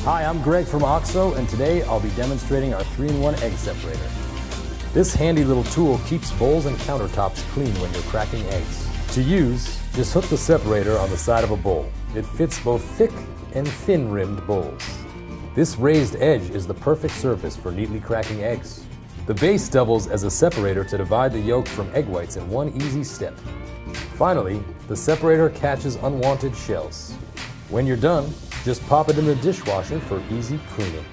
Hi, I'm Greg from OXO, and today I'll be demonstrating our 3-in-1 egg separator. This handy little tool keeps bowls and countertops clean when you're cracking eggs. To use, just hook the separator on the side of a bowl. It fits both thick and thin-rimmed bowls. This raised edge is the perfect surface for neatly cracking eggs. The base doubles as a separator to divide the yolk from egg whites in one easy step. Finally, the separator catches unwanted shells. When you're done, just pop it in the dishwasher for easy cleaning.